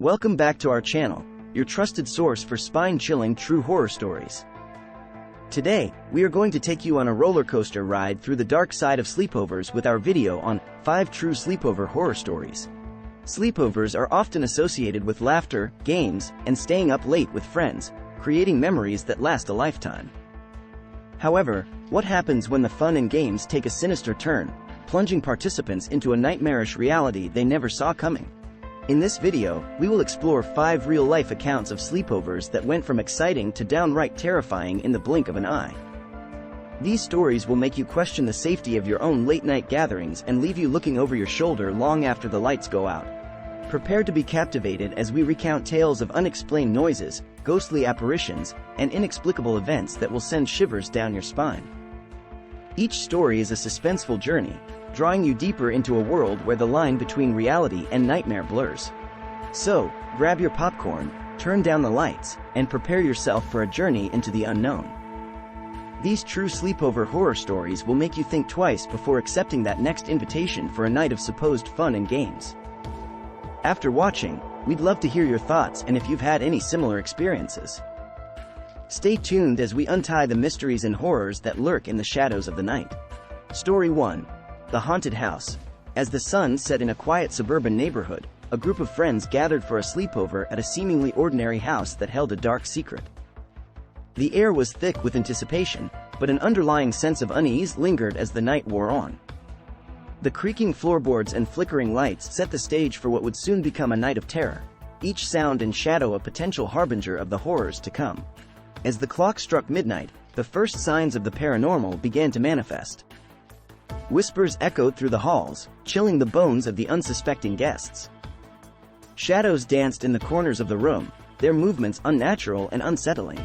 Welcome back to our channel, your trusted source for spine-chilling true horror stories. Today, we are going to take you on a roller coaster ride through the dark side of sleepovers with our video on 5 true sleepover horror stories. Sleepovers are often associated with laughter, games, and staying up late with friends, creating memories that last a lifetime. However, what happens when the fun and games take a sinister turn, plunging participants into a nightmarish reality they never saw coming? In this video, we will explore 5 real-life accounts of sleepovers that went from exciting to downright terrifying in the blink of an eye. These stories will make you question the safety of your own late-night gatherings and leave you looking over your shoulder long after the lights go out. Prepare to be captivated as we recount tales of unexplained noises, ghostly apparitions, and inexplicable events that will send shivers down your spine. Each story is a suspenseful journey, drawing you deeper into a world where the line between reality and nightmare blurs. So, grab your popcorn, turn down the lights, and prepare yourself for a journey into the unknown. These true sleepover horror stories will make you think twice before accepting that next invitation for a night of supposed fun and games. After watching, we'd love to hear your thoughts and if you've had any similar experiences. Stay tuned as we untie the mysteries and horrors that lurk in the shadows of the night. Story 1. The Haunted House. As the sun set in a quiet suburban neighborhood, a group of friends gathered for a sleepover at a seemingly ordinary house that held a dark secret. The air was thick with anticipation, but an underlying sense of unease lingered as the night wore on. The creaking floorboards and flickering lights set the stage for what would soon become a night of terror, each sound and shadow a potential harbinger of the horrors to come. As the clock struck midnight, the first signs of the paranormal began to manifest. Whispers echoed through the halls, chilling the bones of the unsuspecting guests. Shadows danced in the corners of the room, their movements unnatural and unsettling.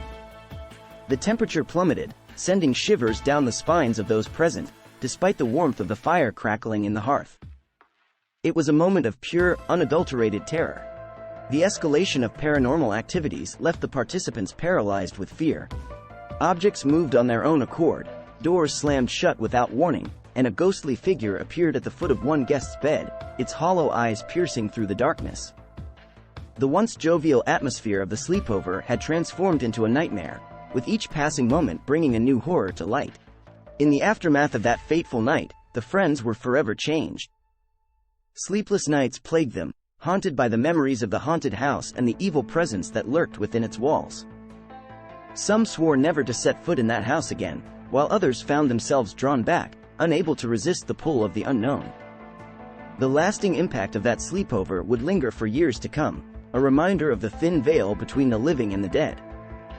The temperature plummeted, sending shivers down the spines of those present, despite the warmth of the fire crackling in the hearth. It was a moment of pure, unadulterated terror. The escalation of paranormal activities left the participants paralyzed with fear. Objects moved on their own accord, doors slammed shut without warning, and a ghostly figure appeared at the foot of one guest's bed, its hollow eyes piercing through the darkness. The once jovial atmosphere of the sleepover had transformed into a nightmare, with each passing moment bringing a new horror to light. In the aftermath of that fateful night, the friends were forever changed. Sleepless nights plagued them, haunted by the memories of the haunted house and the evil presence that lurked within its walls. Some swore never to set foot in that house again, while others found themselves drawn back, unable to resist the pull of the unknown. The lasting impact of that sleepover would linger for years to come, a reminder of the thin veil between the living and the dead.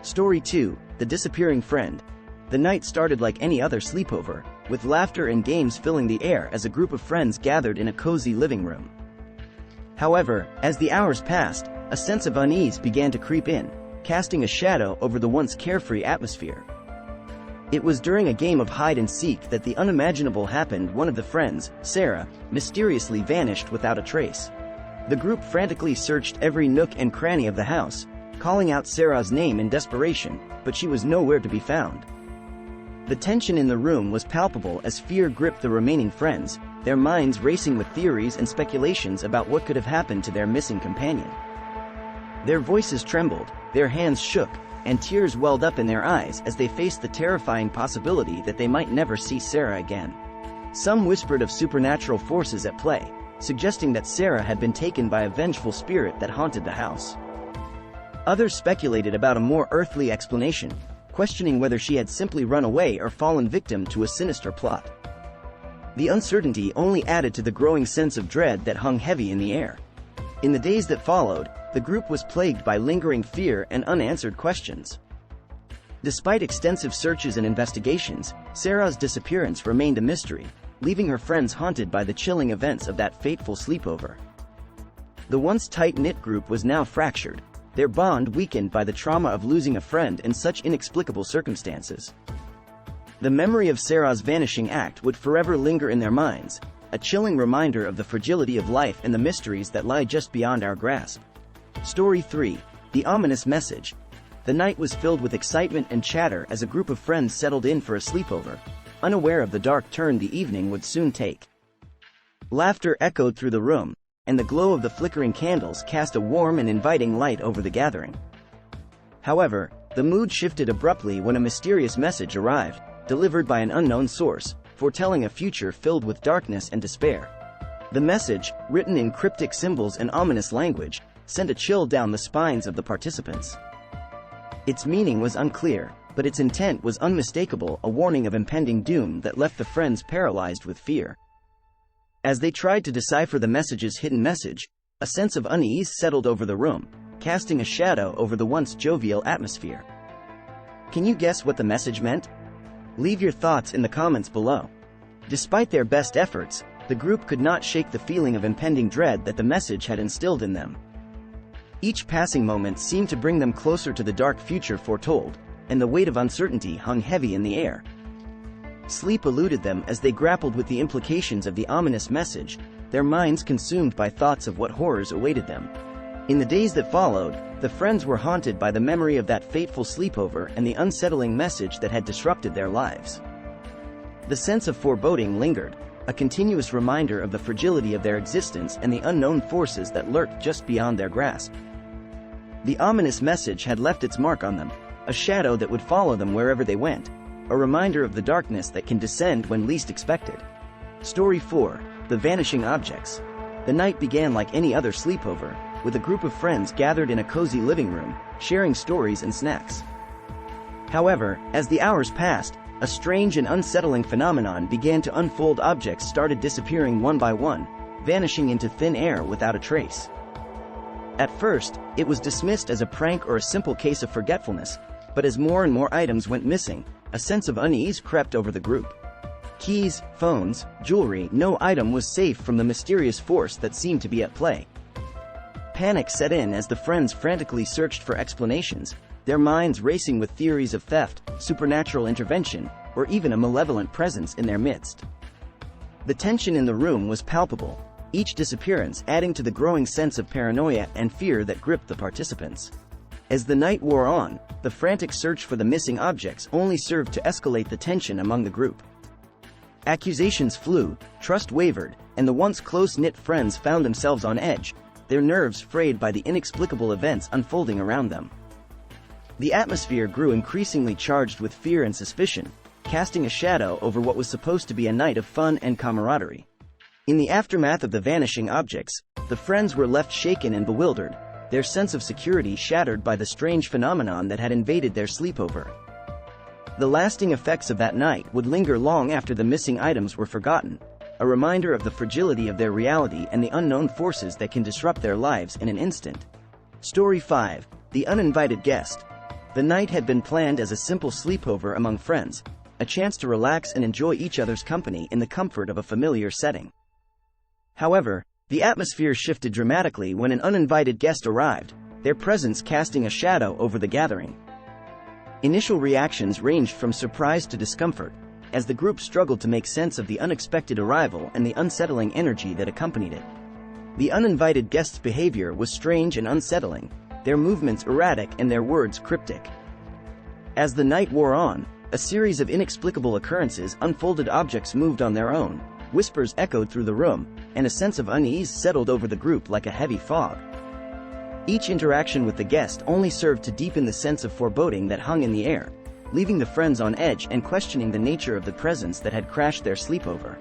Story 2. The Disappearing Friend. The night started like any other sleepover, with laughter and games filling the air as a group of friends gathered in a cozy living room. However, as the hours passed, a sense of unease began to creep in, casting a shadow over the once carefree atmosphere. It was during a game of hide-and-seek that the unimaginable happened. One of the friends, Sarah, mysteriously vanished without a trace. The group frantically searched every nook and cranny of the house, calling out Sarah's name in desperation, but she was nowhere to be found. The tension in the room was palpable as fear gripped the remaining friends, their minds racing with theories and speculations about what could have happened to their missing companion. Their voices trembled, their hands shook, and tears welled up in their eyes as they faced the terrifying possibility that they might never see Sarah again. Some whispered of supernatural forces at play, suggesting that Sarah had been taken by a vengeful spirit that haunted the house. Others speculated about a more earthly explanation, questioning whether she had simply run away or fallen victim to a sinister plot. The uncertainty only added to the growing sense of dread that hung heavy in the air. In the days that followed, the group was plagued by lingering fear and unanswered questions. Despite extensive searches and investigations, Sarah's disappearance remained a mystery, leaving her friends haunted by the chilling events of that fateful sleepover. The once tight-knit group was now fractured, their bond weakened by the trauma of losing a friend in such inexplicable circumstances. The memory of Sarah's vanishing act would forever linger in their minds, a chilling reminder of the fragility of life and the mysteries that lie just beyond our grasp. Story 3. The Ominous Message. The night was filled with excitement and chatter as a group of friends settled in for a sleepover, unaware of the dark turn the evening would soon take. Laughter echoed through the room, and the glow of the flickering candles cast a warm and inviting light over the gathering. However, the mood shifted abruptly when a mysterious message arrived, delivered by an unknown source, foretelling a future filled with darkness and despair. The message, written in cryptic symbols and ominous language, sent a chill down the spines of the participants. Its meaning was unclear, but its intent was unmistakable, a warning of impending doom that left the friends paralyzed with fear. As they tried to decipher the message's hidden message, a sense of unease settled over the room, casting a shadow over the once jovial atmosphere. Can you guess what the message meant? Leave your thoughts in the comments below. Despite their best efforts, the group could not shake the feeling of impending dread that the message had instilled in them. Each passing moment seemed to bring them closer to the dark future foretold, and the weight of uncertainty hung heavy in the air. Sleep eluded them as they grappled with the implications of the ominous message, their minds consumed by thoughts of what horrors awaited them. In the days that followed, the friends were haunted by the memory of that fateful sleepover and the unsettling message that had disrupted their lives. The sense of foreboding lingered, a continuous reminder of the fragility of their existence and the unknown forces that lurked just beyond their grasp. The ominous message had left its mark on them, a shadow that would follow them wherever they went, a reminder of the darkness that can descend when least expected. Story 4: The Vanishing Objects. The night began like any other sleepover, with a group of friends gathered in a cozy living room, sharing stories and snacks. However, as the hours passed, a strange and unsettling phenomenon began to unfold. Objects started disappearing one by one, vanishing into thin air without a trace. At first, it was dismissed as a prank or a simple case of forgetfulness, but as more and more items went missing, a sense of unease crept over the group. Keys, phones, jewelry, no item was safe from the mysterious force that seemed to be at play. Panic set in as the friends frantically searched for explanations, their minds racing with theories of theft, supernatural intervention, or even a malevolent presence in their midst. The tension in the room was palpable, each disappearance adding to the growing sense of paranoia and fear that gripped the participants. As the night wore on, the frantic search for the missing objects only served to escalate the tension among the group. Accusations flew, trust wavered, and the once close-knit friends found themselves on edge, their nerves frayed by the inexplicable events unfolding around them. The atmosphere grew increasingly charged with fear and suspicion, casting a shadow over what was supposed to be a night of fun and camaraderie. In the aftermath of the vanishing objects, the friends were left shaken and bewildered, their sense of security shattered by the strange phenomenon that had invaded their sleepover. The lasting effects of that night would linger long after the missing items were forgotten, a reminder of the fragility of their reality and the unknown forces that can disrupt their lives in an instant. Story 5: The Uninvited Guest. The night had been planned as a simple sleepover among friends, a chance to relax and enjoy each other's company in the comfort of a familiar setting. However, the atmosphere shifted dramatically when an uninvited guest arrived, their presence casting a shadow over the gathering. Initial reactions ranged from surprise to discomfort, as the group struggled to make sense of the unexpected arrival and the unsettling energy that accompanied it. The uninvited guest's behavior was strange and unsettling, their movements erratic and their words cryptic. As the night wore on, a series of inexplicable occurrences unfolded. Objects moved on their own, whispers echoed through the room, and a sense of unease settled over the group like a heavy fog. Each interaction with the guest only served to deepen the sense of foreboding that hung in the air, leaving the friends on edge and questioning the nature of the presence that had crashed their sleepover.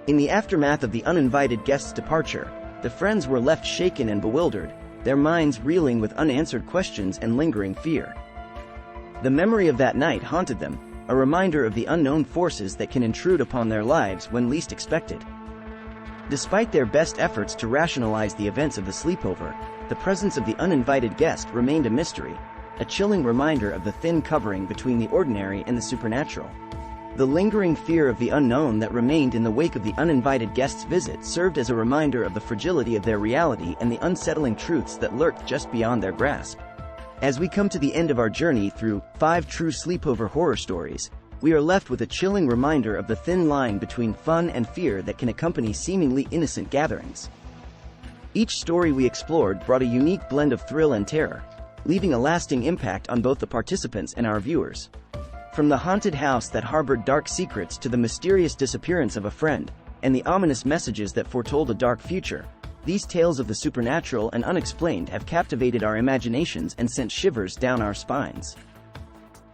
In the aftermath of the uninvited guest's departure, the friends were left shaken and bewildered, their minds reeling with unanswered questions and lingering fear. The memory of that night haunted them, a reminder of the unknown forces that can intrude upon their lives when least expected. Despite their best efforts to rationalize the events of the sleepover, the presence of the uninvited guest remained a mystery, a chilling reminder of the thin covering between the ordinary and the supernatural. The lingering fear of the unknown that remained in the wake of the uninvited guest's visit served as a reminder of the fragility of their reality and the unsettling truths that lurked just beyond their grasp. As we come to the end of our journey through 5 true sleepover horror stories, we are left with a chilling reminder of the thin line between fun and fear that can accompany seemingly innocent gatherings. Each story we explored brought a unique blend of thrill and terror, leaving a lasting impact on both the participants and our viewers. From the haunted house that harbored dark secrets to the mysterious disappearance of a friend, and the ominous messages that foretold a dark future, These tales of the supernatural and unexplained have captivated our imaginations and sent shivers down our spines.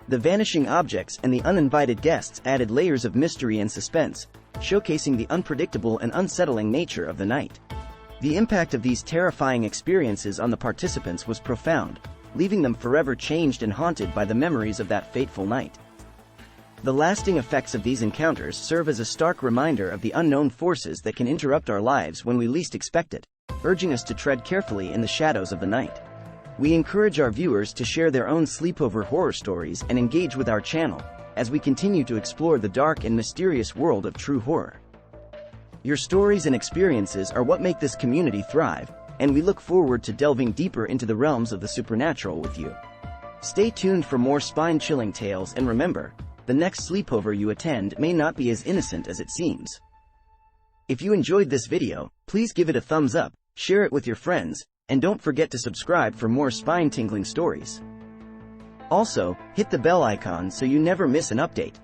The vanishing objects and the uninvited guests added layers of mystery and suspense, showcasing the unpredictable and unsettling nature of the night. The impact of these terrifying experiences on the participants was profound, leaving them forever changed and haunted by the memories of that fateful night. The lasting effects of these encounters serve as a stark reminder of the unknown forces that can interrupt our lives when we least expect it, urging us to tread carefully in the shadows of the night. We encourage our viewers to share their own sleepover horror stories and engage with our channel, as we continue to explore the dark and mysterious world of true horror. Your stories and experiences are what make this community thrive, and we look forward to delving deeper into the realms of the supernatural with you. Stay tuned for more spine-chilling tales, and remember, the next sleepover you attend may not be as innocent as it seems. If you enjoyed this video, please give it a thumbs up, share it with your friends, and don't forget to subscribe for more spine-tingling stories. Also, hit the bell icon so you never miss an update.